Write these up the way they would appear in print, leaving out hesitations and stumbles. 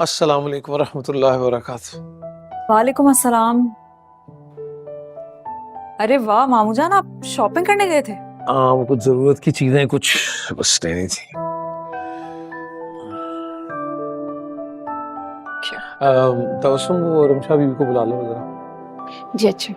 अस्सलाम वालेकुम रहमतुल्लाहि व बरकातहू। वालेकुम अस्सलाम। अरे वाह मामू जान, आप शॉपिंग करने गए थे? हाँ, वो कुछ जरूरत की चीजें कुछ बस लेनी थी। तबस्सुम वो रमशा बीवी को बुला लो जरा। जी अच्छा।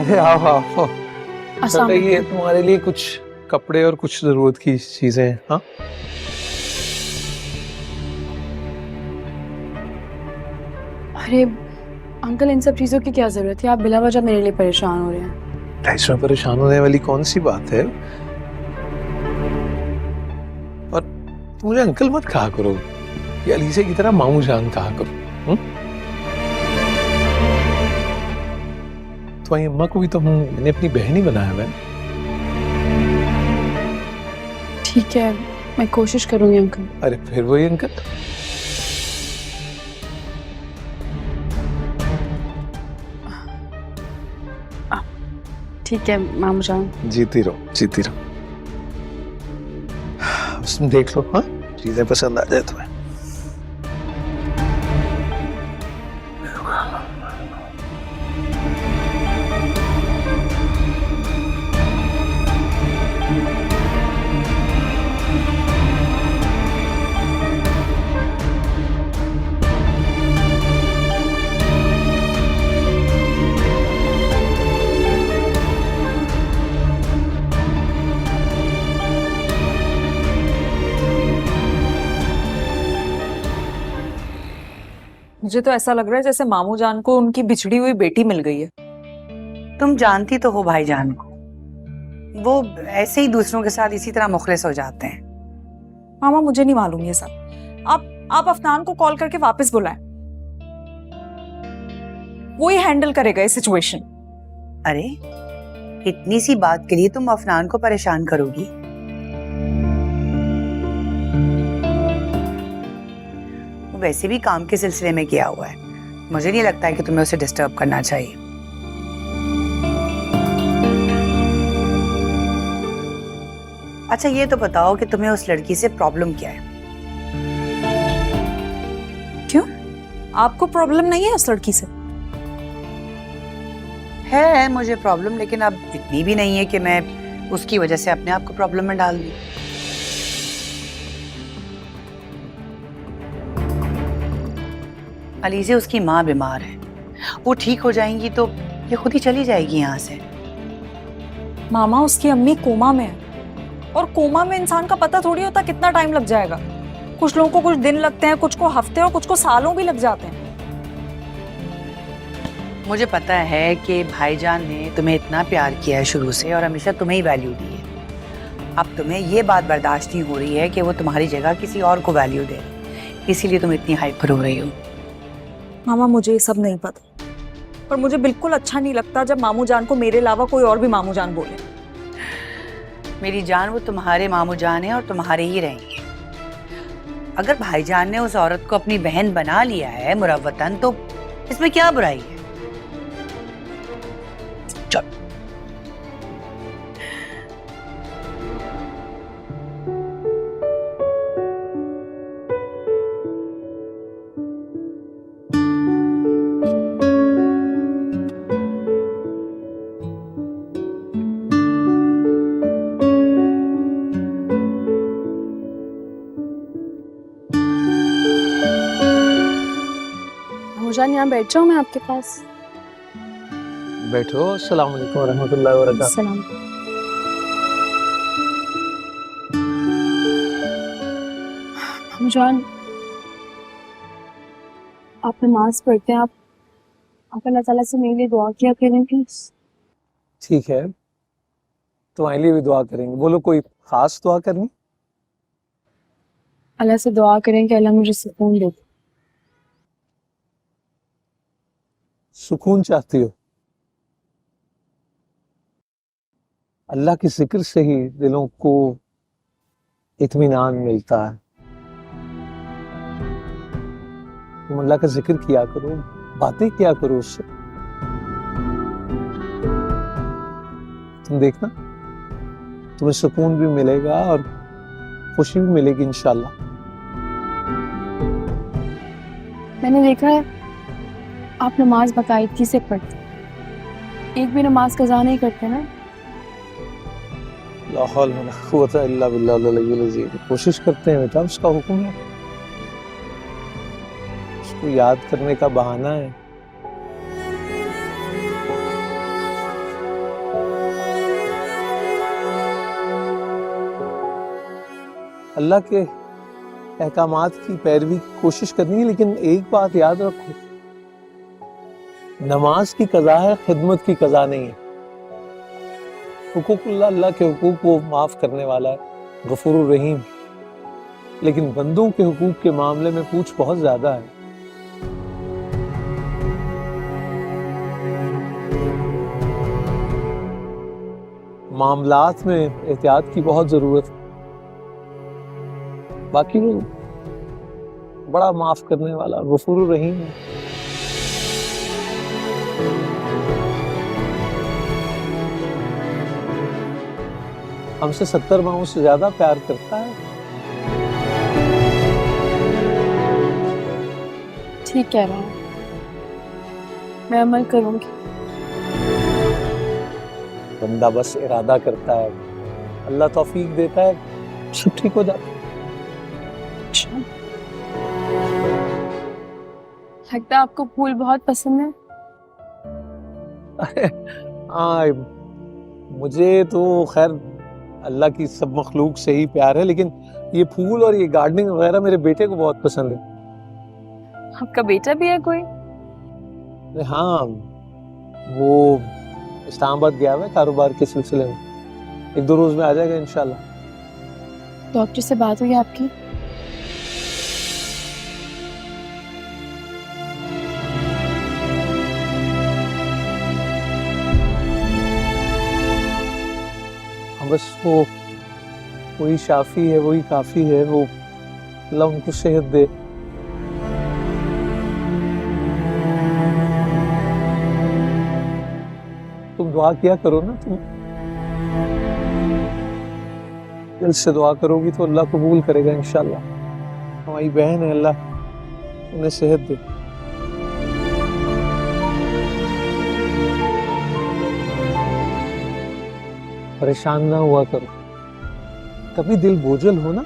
अरे आओ आओ। अस्सलाम बेटा ये वालेकुम। तुम्हारे लिए कुछ कपड़े और कुछ जरूरत की चीजें हैं। हाँ अरे अंकल, इन सब चीज़ों की क्या ज़रूरत है? आप बिला वजह मेरे लिए परेशान हो रहे हैं। इसमें परेशान होने वाली कौन सी बात है। और तुम मुझे अंकल मत कहा करो, ये अलीसे की तरह मामू जान कहा करो। तुम्हारी अम्मा को भी तो मैंने अपनी बहन ही बनाया है। ठीक है, मैं कोशिश करूंगी अंकल। अरे फिर वही अंकल। ठीक है मामू जान। जीती रहो जीती रहो। बस तुम देख लो, हाँ चीजें पसंद आ जाए तुम्हें। मुझे तो ऐसा लग रहा है जैसे मामू जान को उनकी बिछड़ी हुई बेटी मिल गई है। तुम जानती तो हो भाईजान को, वो ऐसे ही दूसरों के साथ इसी तरह मुखलिस हो जाते हैं। मामा मुझे नहीं मालूम ये सब। आप अफनान को कॉल करके वापस बुलाएं, वो ही हैंडल करेगा इस सिचुएशन। अरे इतनी सी बात के लिए तुम अफनान को परेशान करोगी? वो वैसे भी काम के सिलसिले में गया हुआ है, मुझे नहीं लगता है कि तुम्हें उसे डिस्टर्ब करना चाहिए। अच्छा ये तो बताओ कि तुम्हें उस लड़की से प्रॉब्लम क्या है? क्यों, आपको प्रॉब्लम नहीं है उस लड़की से? है मुझे प्रॉब्लम, लेकिन अब इतनी भी नहीं है कि मैं उसकी वजह से अपने आप को प्रॉब्लम में डाल दूं। अलीज़े उसकी माँ बीमार है, वो ठीक हो जाएंगी तो ये खुद ही चली जाएगी यहाँ से। मामा उसकी अम्मी कोमा में है, और कोमा में इंसान का पता थोड़ी होता कितना टाइम लग जाएगा। कुछ लोगों को कुछ दिन लगते हैं, कुछ को हफ्ते और कुछ को सालों भी लग जाते हैं। मुझे पता है कि भाईजान ने तुम्हें इतना प्यार किया है शुरू से और हमेशा तुम्हें ही वैल्यू दी है। अब तुम्हें ये बात बर्दाश्त नहीं हो रही है कि वो तुम्हारी जगह किसी और को वैल्यू दे, इसीलिए तुम इतनी हाइपर हो रही हो। मामा मुझे ये सब नहीं पता, पर मुझे बिल्कुल अच्छा नहीं लगता जब मामू जान को मेरे अलावा कोई और भी मामू जान बोले। मेरी जान, वो तुम्हारे मामू जान है और तुम्हारे ही रहेंगे। अगर भाईजान ने उस औरत को अपनी बहन बना लिया है मुरव्वतन, तो इसमें क्या बुराई है? चलो मामू जान, यहाँ बैठ जाऊँ मैं आपके पास? बैठो। अस्सलाम वालेकुम रहमतुल्लाहि व बरकातहू। सलाम। मामू जान, आप नमाज पढ़ते हैं, आप अल्लाह ताला से मेरे लिए दुआ किया करें प्लीज। ठीक है, तुम्हारे लिए भी दुआ करेंगे। बोलो कोई खास दुआ करनी? अल्लाह से दुआ करें कि अल्लाह मुझे सुकून दे। सुकून चाहती हो? अल्लाह के जिक्र से ही दिलों को इत्मीनान मिलता है। तुम तुम अल्लाह का जिक्र किया करो, बातें किया करो उससे। तुम देखना तुम्हें सुकून भी मिलेगा और खुशी भी मिलेगी इंशाल्लाह। मैंने देखा है आप नमाज बाकायदगी से पढ़ते, एक भी नमाज कज़ा नहीं करते ना। ला हौल वला कुव्वता इल्ला बिल्लाहिल अलिय्यिल अज़ीम। कोशिश करते हैं बेटा, उसका हुक्म है, उसको याद करने का बहाना है। अल्लाह के अहकामात की पैरवी की कोशिश करनी है, लेकिन एक बात याद रखो, नमाज की कज़ा है, खिदमत की कज़ा नहीं है। हुकूकुल्लाह, अल्लाह के हुकूक को माफ करने वाला है, गफूरुर रहीम, लेकिन बंदों के हुकूक के मामले में पूछ बहुत ज्यादा है। मामलात में एहतियात की बहुत जरूरत है। बाकी वो बड़ा माफ करने वाला गफूरुर रहीम है। हमसे 70 माओं से ज्यादा प्यार करता है। ठीक कह रहे हैं, मैं अमल करूंगी। बंदा बस इरादा करता है, अल्लाह तौफीक देता है, सब ठीक हो जाता है। लगता है आपको फूल बहुत पसंद है। हाँ, मुझे तो खैर अल्लाह की सब मखलूक से ही प्यार है, लेकिन ये फूल और ये गार्डनिंग वगैरह मेरे बेटे को बहुत पसंद है। आपका बेटा भी है कोई? अरे हाँ, वो इस्लामाबाद गया हुआ है कारोबार के सिलसिले में, 1-2 रोज में आ जाएगा इंशाल्लाह। डॉक्टर से बात हुई आपकी? बस वो वही शाफी है, वही काफी है, वो अल्लाह उनको सेहत दे। तुम दुआ किया करो ना, तुम दिल से दुआ करोगी तो अल्लाह कबूल करेगा इंशाल्लाह। हमारी बहन है, अल्लाह उन्हें सेहत दे। परेशान ना हुआ करो, कभी दिल बोझल हो ना,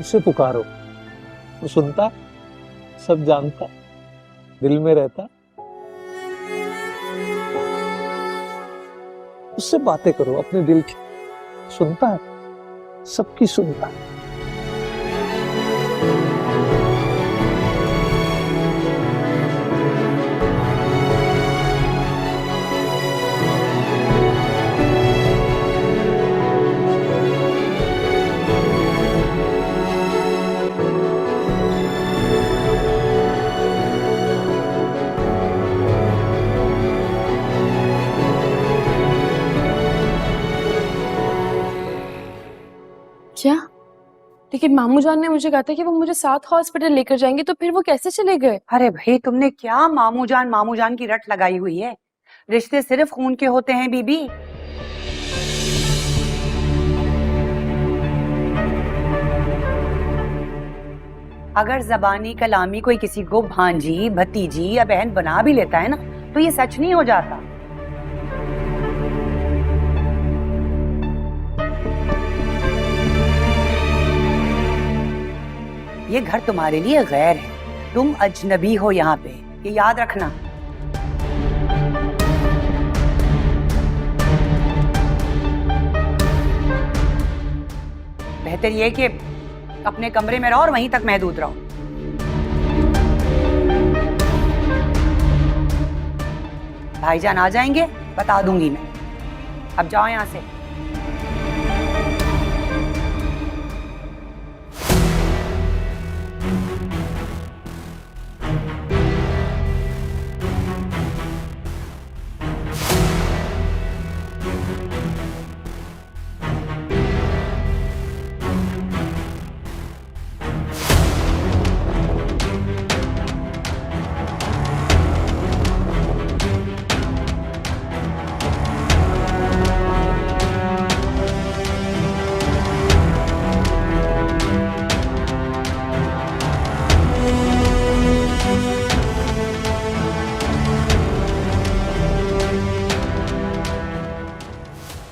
उसे पुकारो, वो सुनता, सब जानता, दिल में रहता। उससे बातें करो अपने दिल की, सुनता है, सबकी सुनता है। क्या? लेकिन मामू जान ने मुझे कहा था कि वो मुझे साथ हॉस्पिटल लेकर जाएंगे, तो फिर वो कैसे चले गए? अरे भाई, तुमने क्या मामू जान की रट लगाई हुई है। रिश्ते सिर्फ खून के होते हैं बीबी। अगर जबानी कलामी कोई किसी को भांजी, भतीजी या बहन बना भी लेता है ना, तो ये सच नहीं हो जाता। ये घर तुम्हारे लिए गैर है, तुम अजनबी हो यहाँ पे, ये याद रखना। बेहतर ये कि अपने कमरे में रहो और वहीं तक महदूद रहो। भाईजान आ जाएंगे, बता दूंगी मैं। अब जाओ यहाँ से।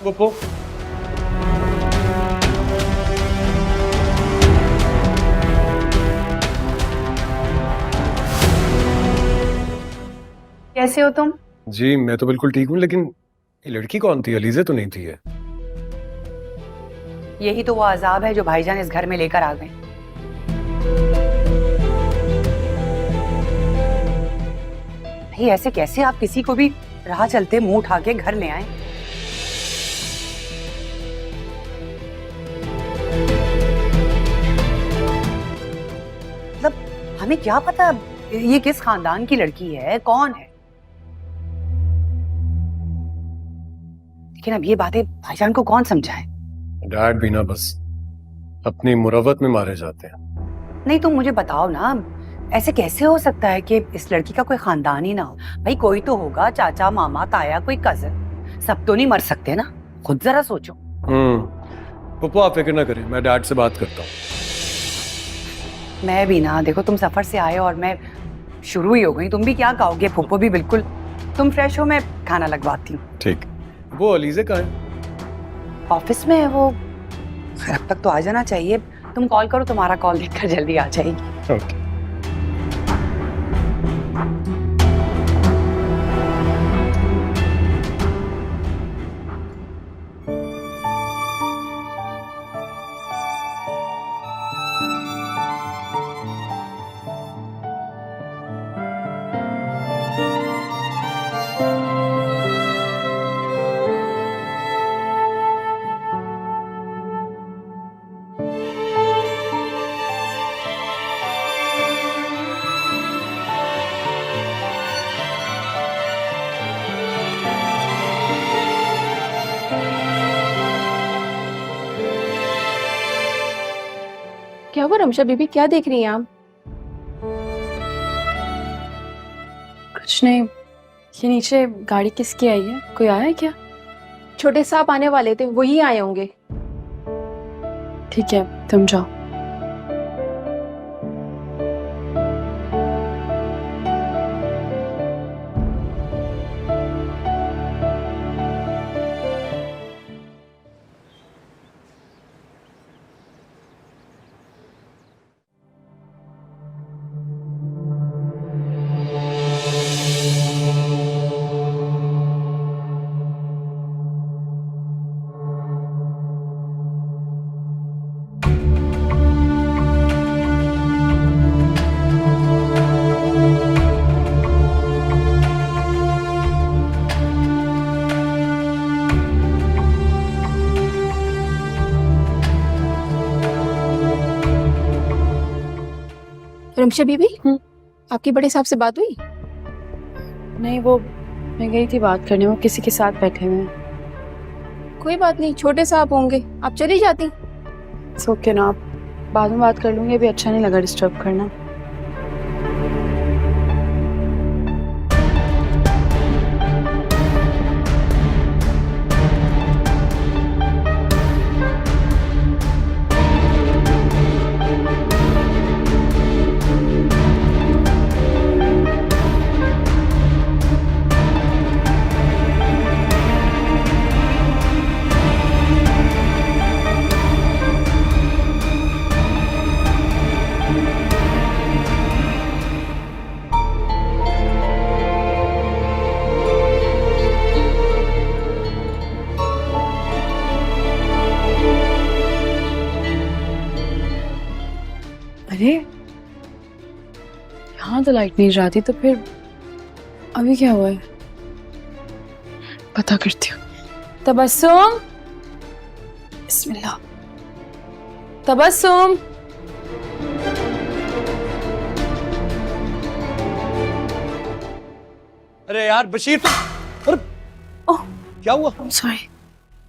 पोपो। कैसे हो तुम? जी मैं तो बिल्कुल ठीक हूँ, लेकिन ये लड़की कौन थी? अलीज़ा तो नहीं थी ये। यही तो वो अजाब है जो भाईजान इस घर में लेकर आ गए। भाई ऐसे कैसे आप किसी को भी राह चलते मुंह उठा के घर ले आए? मतलब हमें क्या पता ये किस खानदान की लड़की है, कौन है। लेकिन अब ये बातें भाईजान को कौन समझाए? डैड भी ना बस अपनी मुरवत में मारे जाते हैं। नहीं तुम मुझे बताओ ना, ऐसे कैसे हो सकता है कि इस लड़की का कोई खानदान ही ना हो? भाई कोई तो होगा, चाचा मामा ताया कोई कजन, सब तो नहीं मर सकते ना। खुद जरा सोचो। पप्पू आप फिक्र ना करें, मैं डैड से बात करता हूँ। मैं भी ना, देखो तुम सफर से आए और मैं शुरू ही हो गई। तुम भी क्या कहोगे? पप्पू भी बिल्कुल। तुम फ्रेश हो, मैं खाना लगवाती हूँ। ठीक। वो अलीज़ा कहाँ है? ऑफिस में है वो। अब तक तो आ जाना चाहिए। तुम कॉल करो, तुम्हारा कॉल देखकर जल्दी आ जाएगी। ओके। क्या हुआ रमशा बीबी, क्या देख रही हैं आप? कुछ नहीं। ये नीचे गाड़ी किसकी आई है? कोई आया है क्या? छोटे साहब आने वाले थे, वही आए होंगे। ठीक है तुम जाओ। रमशा बीबी, आपकी बड़े साहब से बात हुई? नहीं, वो मैं गई थी बात करने, वो किसी के साथ बैठे हुए हैं। कोई बात नहीं, छोटे साहब होंगे, आप चली जाती। सो के ना, आप बाद में बात कर लूंगी, अभी अच्छा नहीं लगा डिस्टर्ब करना। अरे यहाँ तो लाइट नहीं जाती, तो फिर अभी क्या हुआ है? पता करती हूँ। तबस्सुम, बिस्मिल्लाह। तबस्सुम, अरे यार बशीर, अरे क्या हुआ? सॉरी।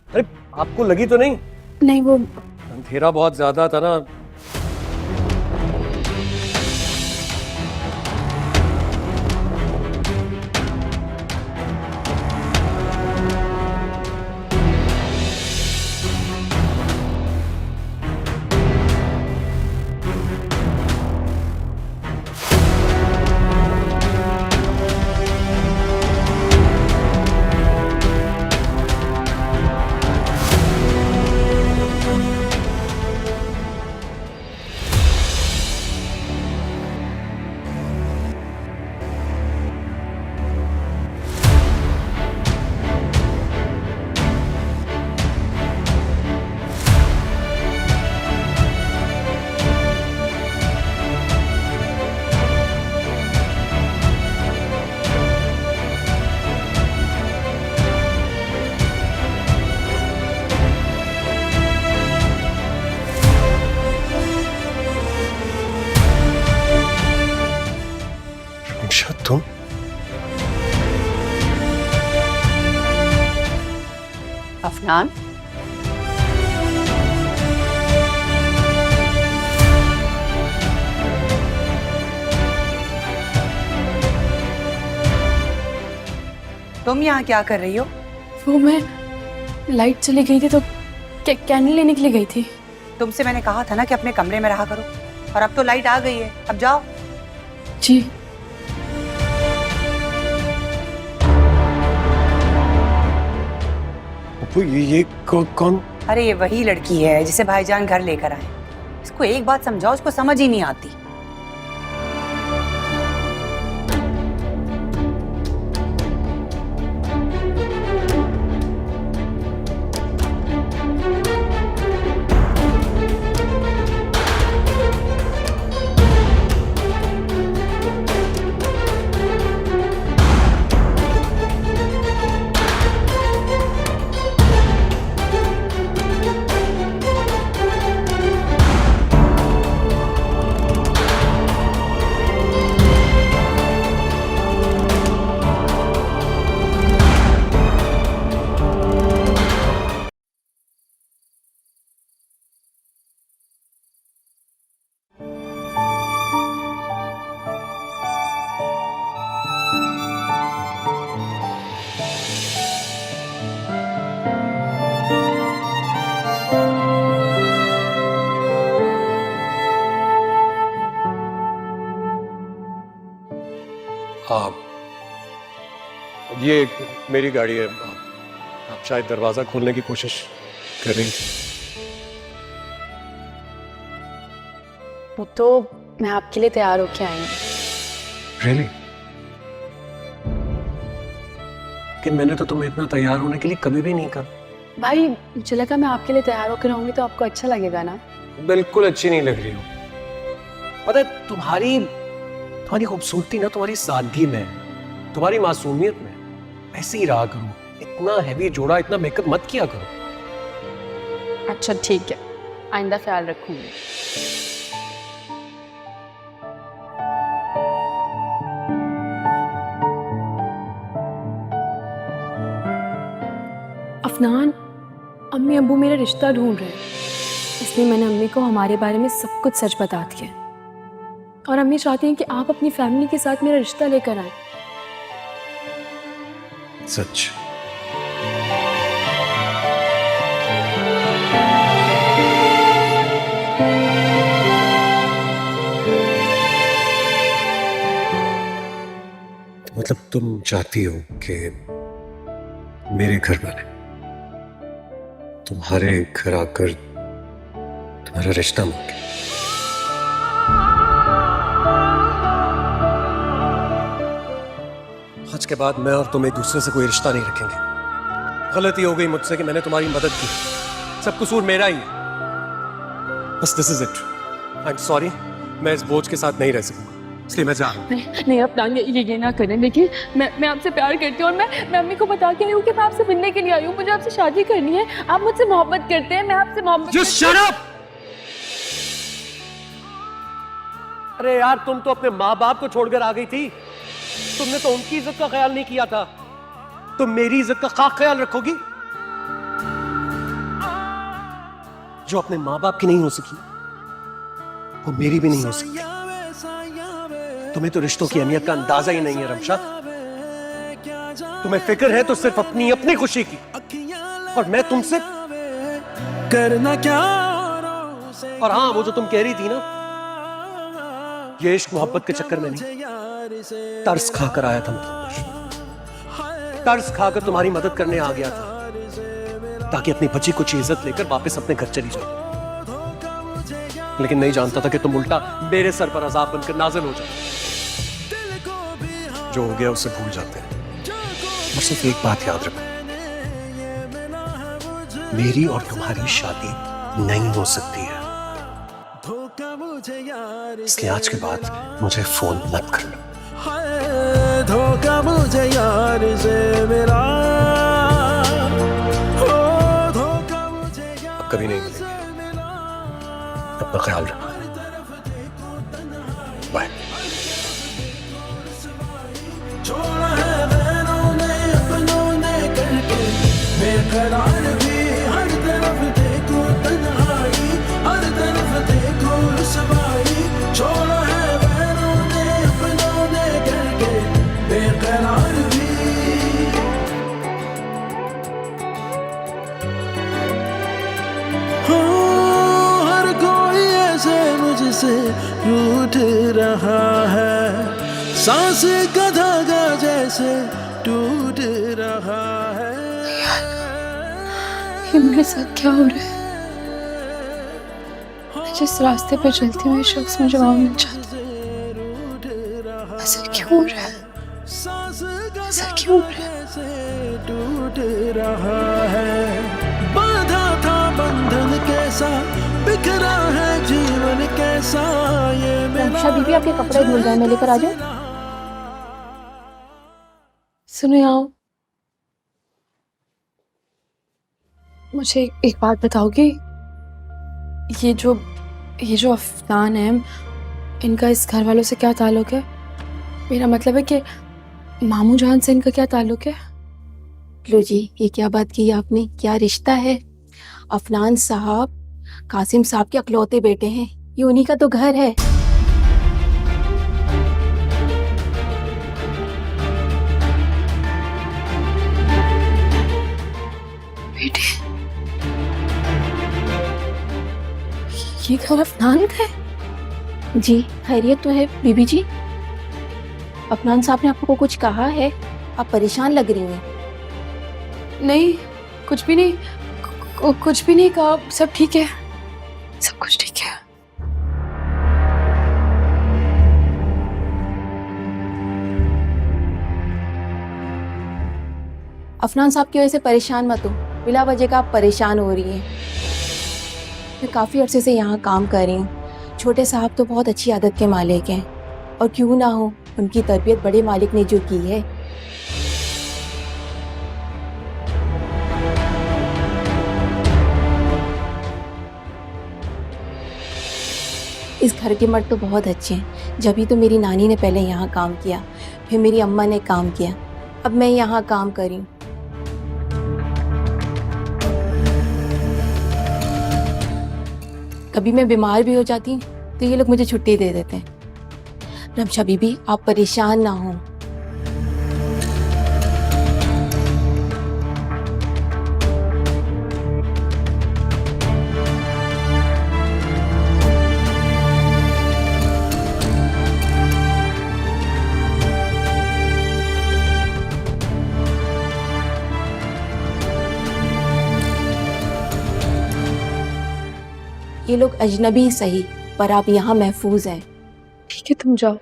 अरे आपको लगी तो नहीं? नहीं, वो अंधेरा बहुत ज्यादा था ना। अफनान, तुम यहाँ क्या कर रही हो? वो मैं लाइट चली गई थी तो कैंडल लेने के लिए गई थी। तुमसे मैंने कहा था ना कि अपने कमरे में रहा करो, और अब तो लाइट आ गई है, अब जाओ। जी। अप्पू, ये कौन? अरे ये वही लड़की है जिसे भाईजान घर लेकर आए। इसको एक बात समझाओ, उसको समझ ही नहीं आती। ये मेरी गाड़ी है। आप शायद दरवाजा खोलने की कोशिश कर रही थी। वो तो मैं आपके लिए तैयार होके आई हूँ। Really? कि मैंने तो तुम्हें इतना तैयार होने के लिए कभी भी नहीं कहा। भाई मुझे लगा मैं आपके लिए तैयार होकर रहूंगी तो आपको अच्छा लगेगा ना। बिल्कुल अच्छी नहीं लग रही हो। पता है तुम्हारी खूबसूरती ना तुम्हारी सादगी में है, तुम्हारी मासूमियत में। ऐसे ही रहा करो, इतना हैवी जोड़ा, इतना मेकअप मत किया करो। अच्छा ठीक है, आइंदा ख्याल रखूंगी। अफनान, अम्मी अब्बू मेरा रिश्ता ढूंढ रहे हैं, इसलिए मैंने अम्मी को हमारे बारे में सब कुछ सच बता दिया। और अम्मी चाहती हैं कि आप अपनी फैमिली के साथ मेरा रिश्ता लेकर आए। सच? मतलब तुम चाहती हो कि मेरे घर वाले तुम्हारे घर आकर तुम्हारा रिश्ता मांगे? आज के बाद मैं और तुम एक दूसरे से कोई रिश्ता नहीं रखेंगे। गलती हो गई मुझसे कि मैंने तुम्हारी मदद की, सब कसूर मेरा ही है। बस this is it. I am sorry, मैं इस बोझ के साथ नहीं रह सकूंगा, इसलिए मैं जा रहा हूँ। नहीं अफनान, ये ना करें। देखिए मैं आपसे प्यार करती हूँ और मैं अम्मी को बता के आई हूँ कि मैं आपसे मिलने के लिए आई हूँ। मुझे आपसे शादी करनी है। आप मुझसे मोहब्बत करते हैं, मैं आपसे मोहब्बत। Just shut up! अरे यार, तुम तो अपने माँ बाप को छोड़कर आ गई थी। तुमने तो उनकी इज्जत का ख्याल नहीं किया था, तुम मेरी इज्जत का क्या ख्याल रखोगी? जो अपने माँ बाप की नहीं हो सकी वो मेरी भी नहीं हो सकती। तुम्हें तो रिश्तों की अहमियत का अंदाजा ही नहीं है रमशा। तुम्हें फिक्र है तो सिर्फ अपनी खुशी की, और मैं तुमसे करना क्या। और हाँ, वो जो तुम कह रही थी ना, ये इश्क मोहब्बत के चक्कर में नहीं, तरस खाकर आया था। मतलब तरस खाकर तुम्हारी मदद करने आ गया था, ताकि अपनी बची कुछ इज्जत लेकर वापस अपने घर चली जाओ। लेकिन नहीं जानता था कि तुम उल्टा मेरे सर पर अजाब बनकर नाज़िल हो जाओ। जो हो गया उसे भूल जाते हैं। और सिर्फ एक बात याद रखो, मेरी और तुम्हारी शादी नहीं हो सकती है, इसलिए आज के बाद मुझे फोन मत करना। धोखा मुझे यार से मेरा, धोखा मुझे अब कभी नहीं मिलेंगे। अपना ख्याल रखना। बाय। छोड़ा है मैंने अपनों ने करके बेकरार मुझसे रूठ रहा है, सांस का धागा जैसे टूट रहा है। ये मेरे साथ क्या हो रहा है? मैं जिस रास्ते पे चलती हूँ, ये शख्स मुझे वहां मिल जाता है। ऐसा क्यों हो रहा है? ऐसा क्यों हो रहा है? टूट रहा है, बांधा था बंधन कैसा, बिखरा है जीवन कैसा, ये रमशा बीबी आपके कपड़े धुल गए, मैं लेकर आ जाऊं? सुनो यहाँ, मुझे एक बात बताओगी? ये जो अफनान है, इनका इस घर वालों से क्या ताल्लुक है? मेरा मतलब है कि मामू जान से इनका क्या ताल्लुक है? लो जी, ये क्या बात की आपने? क्या रिश्ता है? अफनान साहब कासिम साहब के अकलौते बेटे हैं, ये उन्हीं का तो घर है। बेटे, ये घर अफनान का है? जी, खैरियत तो है बीबी जी? अफनान साहब ने आपको कुछ कहा है? आप परेशान लग रही हैं। नहीं, कुछ भी नहीं, कुछ भी नहीं कहा, सब ठीक है, सब कुछ ठीक है। अफनान साहब की वजह से परेशान मत हो, बिला वजह का आप परेशान हो रही हैं। मैं काफ़ी अरसे से यहाँ काम कर रही हूँ। छोटे साहब तो बहुत अच्छी आदत के मालिक हैं, और क्यों ना हो, उनकी तरबियत बड़े मालिक ने जो की है। इस घर के मर्द तो बहुत अच्छे हैं। जब ही तो मेरी नानी ने पहले यहाँ काम किया, फिर मेरी अम्मा ने काम किया, अब मैं यहाँ काम कर रही हूँ। कभी मैं बीमार भी हो जाती हूँ तो ये लोग मुझे छुट्टी दे देते हैं। रमशा बीबी, आप परेशान ना हो। ये लोग अजनबी सही, पर आप यहाँ महफूज हैं। ठीक है, तुम जाओ।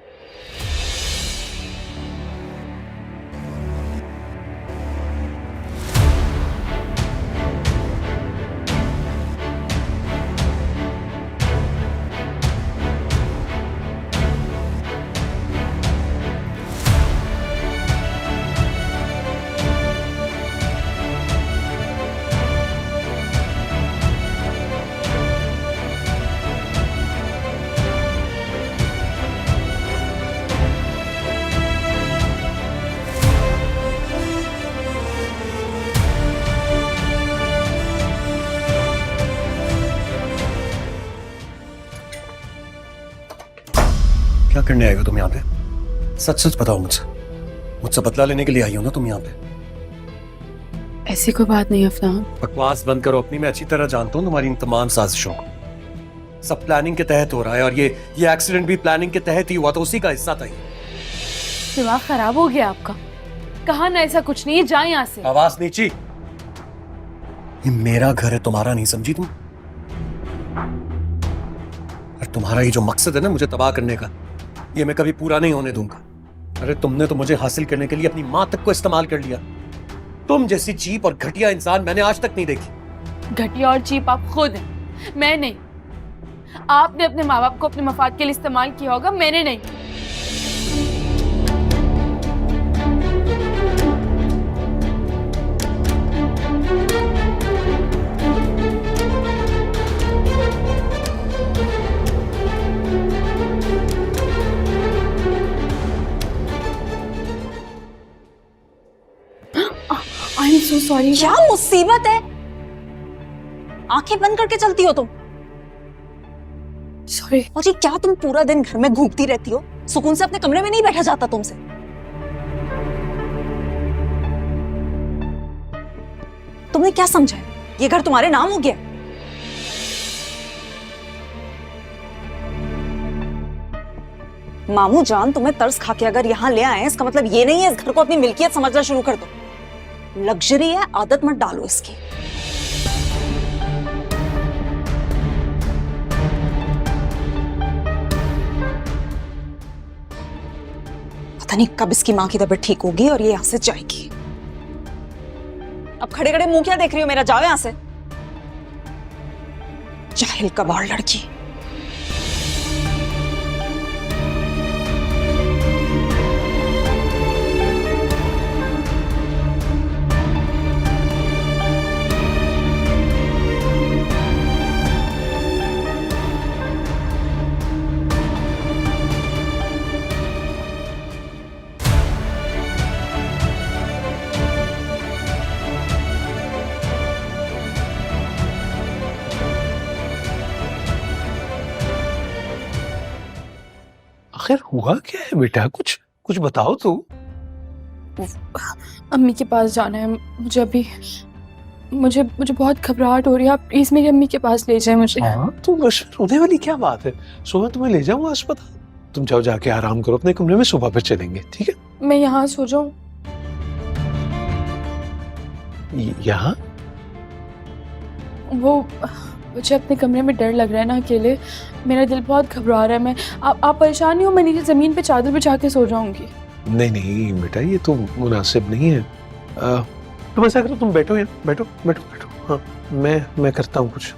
क्या करने आई हो तुम यहाँ पे? सच सच बताओ मुझसे बदला लेने के लिए आई हो ना तुम यहाँ पे? ऐसी कोई बात नहीं अफनान। बकवास बंद करो अपनी, मैं अच्छी तरह जानता हूँ तुम्हारी इन तमाम साजिशों को। सब प्लानिंग के तहत हो रहा है, और ये एक्सीडेंट भी प्लानिंग के तहत ही हुआ, तो उसी का हिस्सा था। दिमाग खराब हो गया आपका? कहा ना ऐसा कुछ नहीं है, जाए यहाँ से। आवाज नीची। ये मेरा घर है, तुम्हारा नहीं, समझी तुम? और तुम्हारा ये जो मकसद है ना मुझे तबाह करने का, ये मैं कभी पूरा नहीं होने दूंगा। अरे तुमने तो मुझे हासिल करने के लिए अपनी माँ तक को इस्तेमाल कर लिया। तुम जैसी चीप और घटिया इंसान मैंने आज तक नहीं देखी। घटिया और चीप आप खुद हैं, मैं नहीं। आपने अपने माँ बाप को अपने मफाद के लिए इस्तेमाल किया होगा, मैंने नहीं। I am so sorry. क्या मुसीबत है? आंखें बंद करके चलती हो तुम? सॉरी। और ये क्या, तुम पूरा दिन घर में घूमती रहती हो? सुकून से अपने कमरे में नहीं बैठा जाता तुमसे? तुमने क्या समझा है? ये घर तुम्हारे नाम हो गया? मामू जान तुम्हें तरस खा के अगर यहाँ ले आए हैं, इसका मतलब ये नहीं है इस घर को अपनी मिल्कियत समझना शुरू कर दो। लग्जरी है, आदत मत डालो इसकी। पता नहीं कब इसकी माँ की तबीयत ठीक होगी और ये यहाँ से जाएगी। अब खड़े खड़े मुंह क्या देख रही हो मेरा, जाओ यहाँ से। जाहिल कबाड़ लड़की। आखिर हुआ क्या है बेटा, कुछ कुछ बताओ तो। अम्मी के पास जाना है मुझे अभी। मुझे मुझे बहुत घबराहट हो रही है, आप प्लीज मेरी अम्मी के पास ले जाएं मुझे। हाँ तो बस रोने वाली क्या बात है, सुबह तुम्हें ले जाऊंगा अस्पताल। तुम जाओ, जाके आराम करो अपने कमरे में, सुबह फिर चलेंगे, ठीक है? मैं यहाँ सो जाऊं? यहाँ? वो मुझे अपने कमरे में डर लग रहा है ना, अकेले मेरा दिल बहुत घबरा रहा है। मैं आप परेशान नहीं हो? मैं नीचे जमीन पे चादर बिछा के सो जाऊंगी। नहीं नहीं बेटा, ये तो मुनासिब नहीं है। तुम ऐसा करो, तुम बैठो यहाँ, बैठो बैठो बैठो। हाँ मैं करता हूँ कुछ।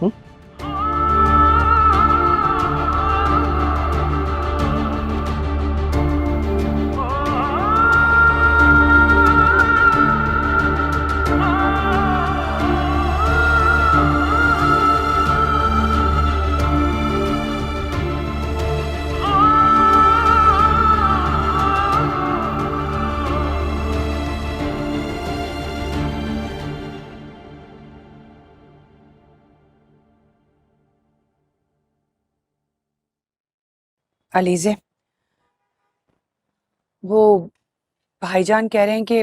अलीज़े, वो भाईजान कह रहे हैं कि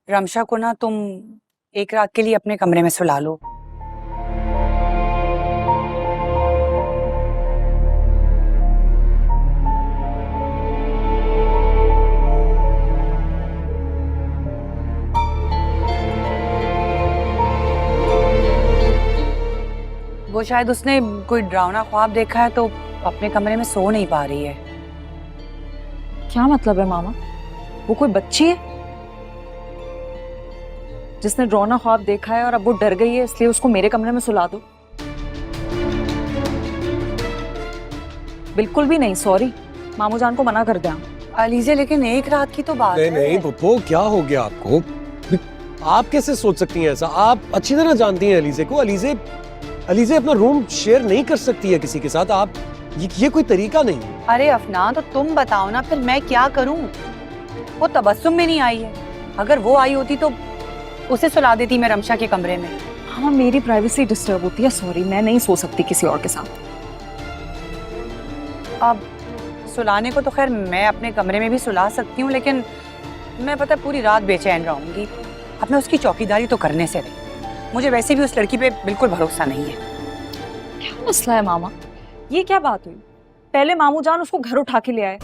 रमशा को ना तुम एक रात के लिए अपने कमरे में सुला लो। वो शायद उसने कोई डरावना ख्वाब देखा है तो अपने कमरे में सो नहीं पा रही है। क्या मतलब है मामा? वो कोई बच्ची है जिसने डरावना ख्वाब देखा है और अब वो डर गई है इसलिए उसको मेरे कमरे में सुला दो? बिल्कुल भी नहीं, सॉरी, मामू जान को मना कर दिया। अलीज़े लेकिन एक रात की तो बात नहीं है। नहीं पप्पू, क्या हो गया आपको? आप कैसे सोच सकती हैं ऐसा? आप अच्छी तरह जानती हैं अलीज़े को। अलीज़े अपना रूम शेयर नहीं कर सकती है किसी के साथ। आप ये कोई तरीका नहीं है। अरे अफनान, तो तुम बताओ ना फिर मैं क्या करूं? वो तबस्सुम में नहीं आई है, अगर वो आई होती तो उसे सुला देती मैं रमशा के कमरे में। हाँ, मेरी प्राइवेसी डिस्टर्ब होती है, सॉरी, मैं नहीं सो सकती किसी और के साथ। अब सुलाने को तो खैर मैं अपने कमरे में भी सुला सकती हूँ, लेकिन मैं पता पूरी रात बेचैन रहूंगी। अब मैं उसकी चौकीदारी तो करने से रही, मुझे वैसे भी उस लड़की पे बिल्कुल भरोसा नहीं है। क्या मसला है मामा? ये क्या बात हुई? पहले मामू जान उसको घर उठा के ले आए,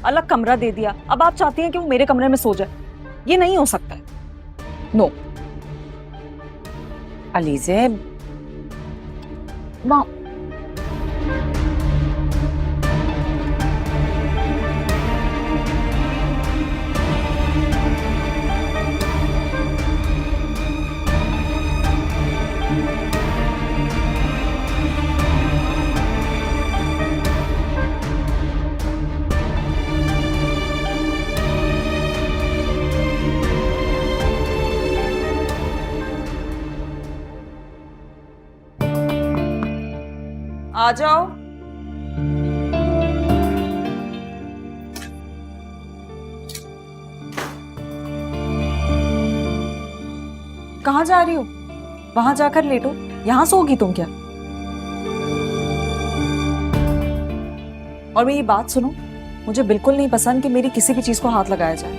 अलग कमरा दे दिया, अब आप चाहती हैं कि वो मेरे कमरे में सो जाए? ये नहीं हो सकता है। नो अलीज़े, माँ, आ जाओ। कहाँ जा रही हो? वहां जाकर लेटो, यहां सोगी तुम क्या? और मेरी बात सुनो, मुझे बिल्कुल नहीं पसंद कि मेरी किसी भी चीज को हाथ लगाया जाए।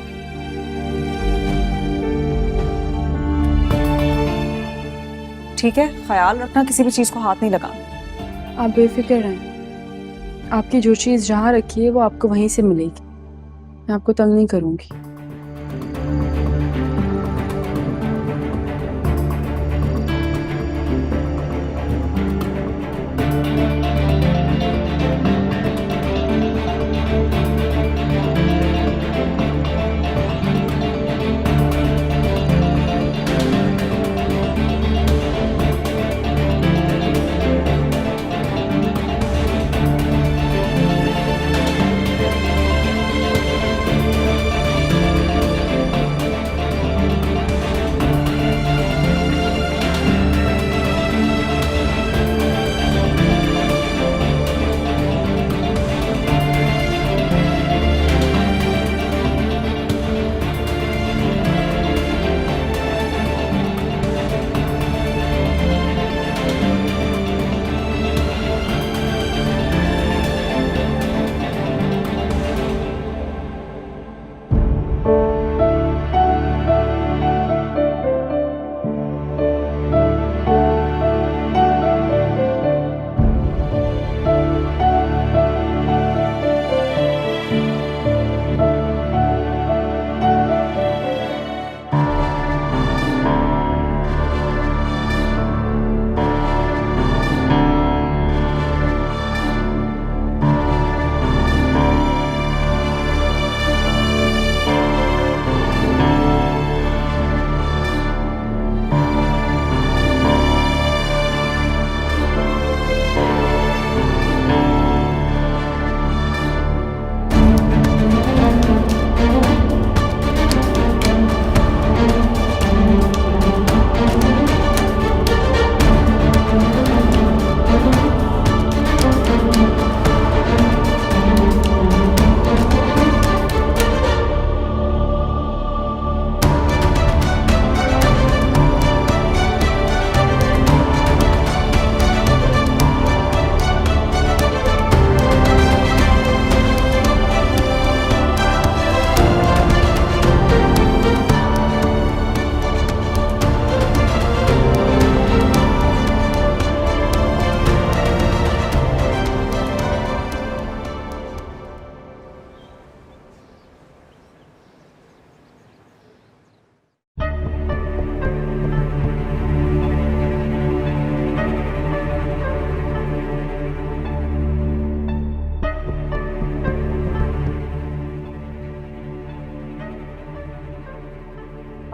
ठीक है, ख्याल रखना, किसी भी चीज को हाथ नहीं लगाना। आप बेफिक्र रहें, आपकी जो चीज़ जहाँ रखी है वो आपको वहीं से मिलेगी। मैं आपको तंग नहीं करूँगी।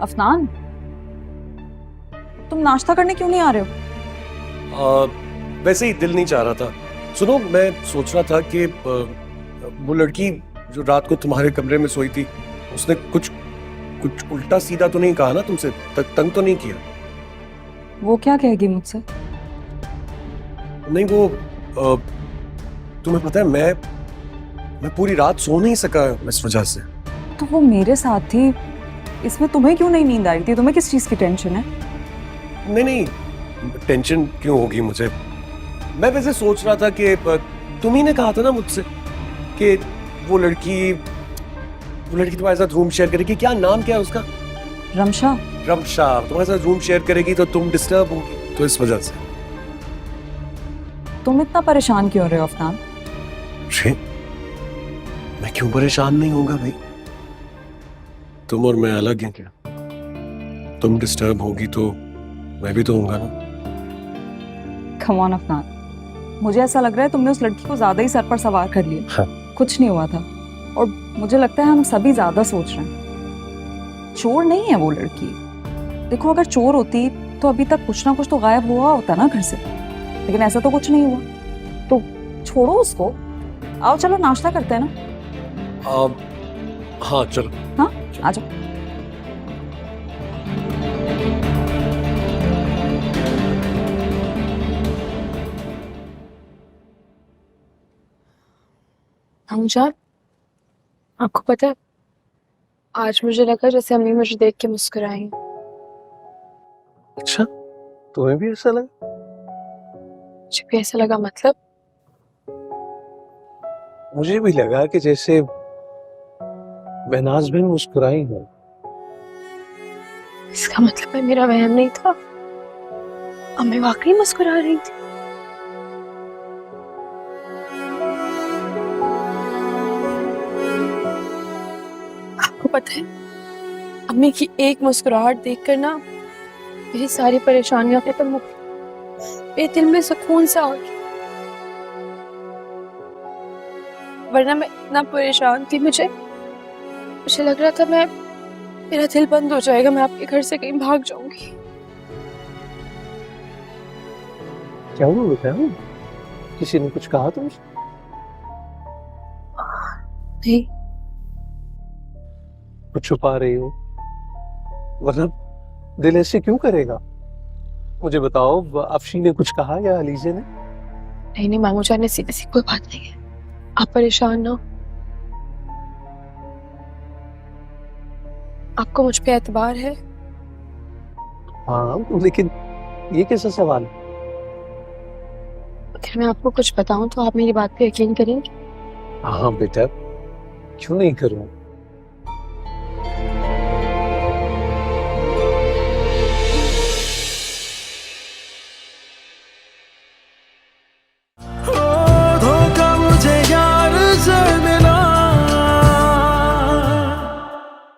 अफनान, तुम नाश्ता करने क्यों नहीं आ रहे हो? वैसे ही दिल नहीं चाह रहा था। सुनो, मैं सोच रहा था कि वो लड़की जो रात को तुम्हारे कमरे में सोई थी, उसने कुछ उल्टा सीधा तो नहीं कहा ना तुमसे? तंग तो नहीं किया? वो क्या कहेगी मुझसे? नहीं, वो तुम्हें पता है, मैं पूरी रात सो नहीं सका इस वजह से। तो वो मेरे साथ थी, इसमें तुम्हें क्यों नहीं नींद आ रही थी? तुम्हें किस चीज की टेंशन है? नहीं, टेंशन क्यों होगी मुझे? मैं वैसे सोच रहा था कि तुम ही ने कहा था ना मुझसे कि वो लड़की तुम्हारे साथ रूम शेयर करेगी। क्या नाम क्या है उसका? रमशा। तुम्हारे साथ रूम शेयर करेगी तो तुम डिस्टर्ब होगी, तो इस वजह से। तुम इतना परेशान क्यों हो रहे हो अफनान? अरे, मैं क्यों परेशान नहीं होगा भाई? तुम और मैं अलग हैं क्या? तुम डिस्टर्ब होगी तो मैं भी तो होऊंगा ना। कम ऑन अफनान, मुझे ऐसा लग रहा है तुमने उस लड़की को ज्यादा ही सर पर सवार कर लिया। हाँ। कुछ नहीं हुआ था, और मुझे लगता है हम सभी ज्यादा सोच रहे हैं। चोर नहीं है वो लड़की। देखो, अगर चोर होती तो अभी तक कुछ ना कुछ तो गायब हुआ होता ना घर से, लेकिन ऐसा तो कुछ नहीं हुआ। तो छोड़ो उसको, आओ चलो नाश्ता करते हैं ना। हाँ चलो। हाँ आ जाओ। जान, आपको पता है, आज मुझे लगा जैसे अम्मी मुझे देख के मुस्कुराई। अच्छा, तुम्हें भी ऐसा लगा? मुझे भी ऐसा लगा। मतलब मुझे भी लगा कि जैसे महनाज बहन मुस्कुराई हो। इसका मतलब है मेरा वहम नहीं था, अम्मी वाकई मुस्कुरा रही थी। पता है, अम्मी की एक मुस्कुराहट देखकर ना मेरी सारी परेशानियां खत्म हो गई। मेरे दिल में सुकून सा आ गया, वरना मैं इतना परेशान थी। मुझे लग रहा था मेरा दिल बंद हो जाएगा, मैं आपके घर से कहीं भाग जाऊंगी। क्या हुआ बेटा? किसी ने कुछ कहा तुमसे? नहीं, कुछ छुपा रही हो? वरना दिल ऐसे क्यों करेगा? मुझे बताओ, अफशी ने कुछ कहा या अलीजे ने? नहीं मामू जान, ऐसी कोई बात नहीं है, आप परेशान ना हो। आपको मुझ पे एतबार है? हाँ, लेकिन ये कैसा सवाल है? अगर मैं आपको कुछ बताऊं तो आप मेरी बात पे यकीन करेंगे? हाँ बेटा, क्यों नहीं करूं?